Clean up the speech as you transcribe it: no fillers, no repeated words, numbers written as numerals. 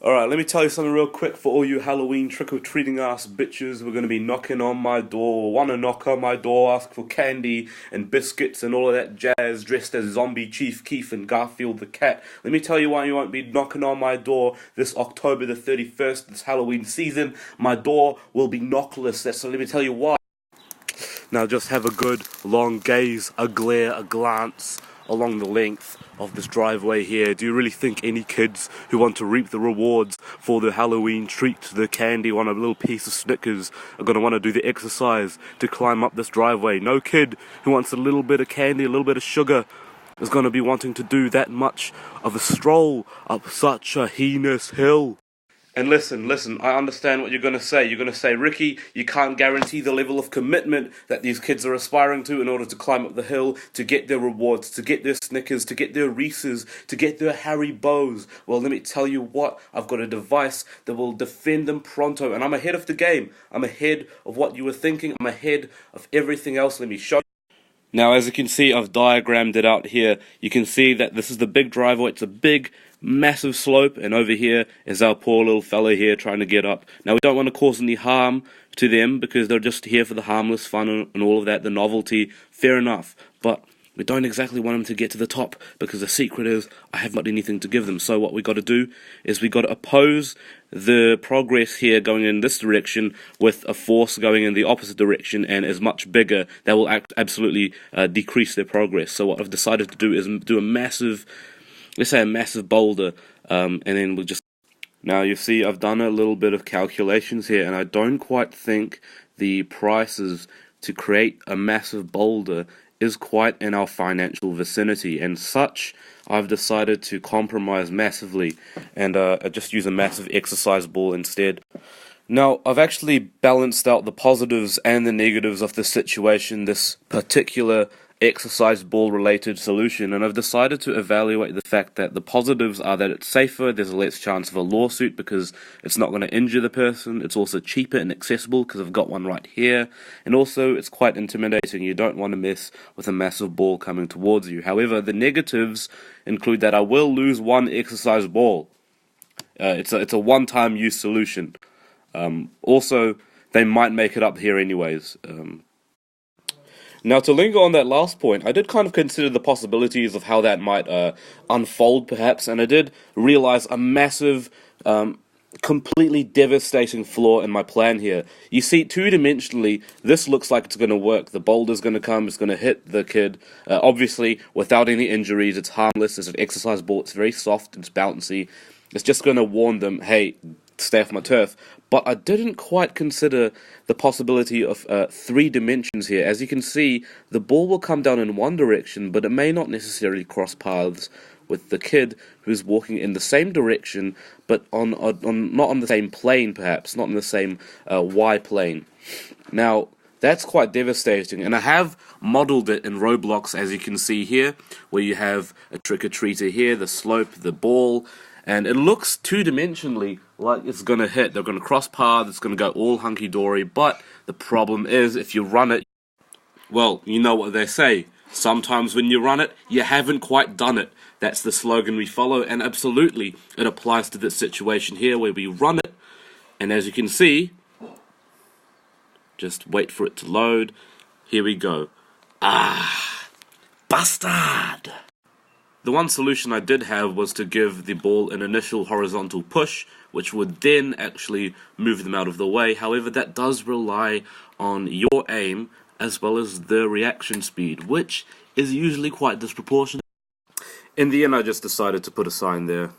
Alright, let me tell you something real quick for all you Halloween trick-or-treating ass bitches. We're gonna be knocking on my door, wanna knock on my door, ask for candy and biscuits and all of that jazz, dressed as Zombie Chief Keef and Garfield the Cat. Let me tell you why you won't be knocking on my door this October the 31st, this Halloween season. My door will be knockless, so let me tell you why. Now just have a good long gaze, a glare, a glance along the length of this driveway here. Do you really think any kids who want to reap the rewards for the Halloween treat, the candy, want a little piece of Snickers, are going to want to do the exercise to climb up this driveway? No kid who wants a little bit of candy, a little bit of sugar, is going to be wanting to do that much of a stroll up such a heinous hill. And listen, I understand what you're going to say. You're going to say, Ricky, you can't guarantee the level of commitment that these kids are aspiring to in order to climb up the hill, to get their rewards, to get their Snickers, to get their Reese's, to get their Haribo's. Well, let me tell you what, I've got a device that will defend them pronto, and I'm ahead of the game. I'm ahead of what you were thinking. I'm ahead of everything else. Let me show you. Now, as you can see, I've diagrammed it out here. You can see that this is the big driveway. It's a big, massive slope, and over here is our poor little fella here trying to get up. Now, we don't want to cause any harm to them because they're just here for the harmless fun and all of that, the novelty. Fair enough, but we don't exactly want them to get to the top because the secret is I haven't got anything to give them. So what we got to do is we got to oppose the progress here going in this direction with a force going in the opposite direction and is much bigger. That will absolutely decrease their progress. So what I've decided to do is do a massive, let's say a massive boulder, and then we'll just... Now you see I've done a little bit of calculations here, and I don't quite think the prices to create a massive boulder is quite in our financial vicinity, and such I've decided to compromise massively and just use a massive exercise ball instead. Now, I've actually balanced out the positives and the negatives of this situation, this particular exercise ball related solution, and I've decided to evaluate the fact that the positives are that it's safer, there's a less chance of a lawsuit because it's not going to injure the person, it's also cheaper and accessible because I've got one right here, and also it's quite intimidating. You don't want to mess with a massive ball coming towards you. However, the negatives include that I will lose one exercise ball. It's a one-time use solution. Also, they might make it up here anyways. Now, to linger on that last point, I did kind of consider the possibilities of how that might unfold, perhaps, and I did realize a massive, completely devastating flaw in my plan here. You see, two-dimensionally, this looks like it's going to work. The boulder's going to come, it's going to hit the kid, obviously, without any injuries. It's harmless, it's an exercise ball, it's very soft, it's bouncy. It's just going to warn them, hey, stay off my turf. But I didn't quite consider the possibility of 3 dimensions here. As you can see, the ball will come down in one direction, but it may not necessarily cross paths with the kid who's walking in the same direction, but on not on the same plane, perhaps, not on the same Y plane. Now, that's quite devastating, and I have modeled it in Roblox, as you can see here, where you have a trick-or-treater here, the slope, the ball, and it looks two-dimensionally like it's going to hit. They're going to cross paths, it's going to go all hunky-dory, but the problem is, if you run it, well, you know what they say. Sometimes when you run it, you haven't quite done it. That's the slogan we follow, and absolutely, it applies to this situation here, where we run it, and as you can see, just wait for it to load. Here we go. Ah, bastard! The one solution I did have was to give the ball an initial horizontal push, which would then actually move them out of the way. However, that does rely on your aim as well as the reaction speed, which is usually quite disproportionate. In the end, I just decided to put a sign there.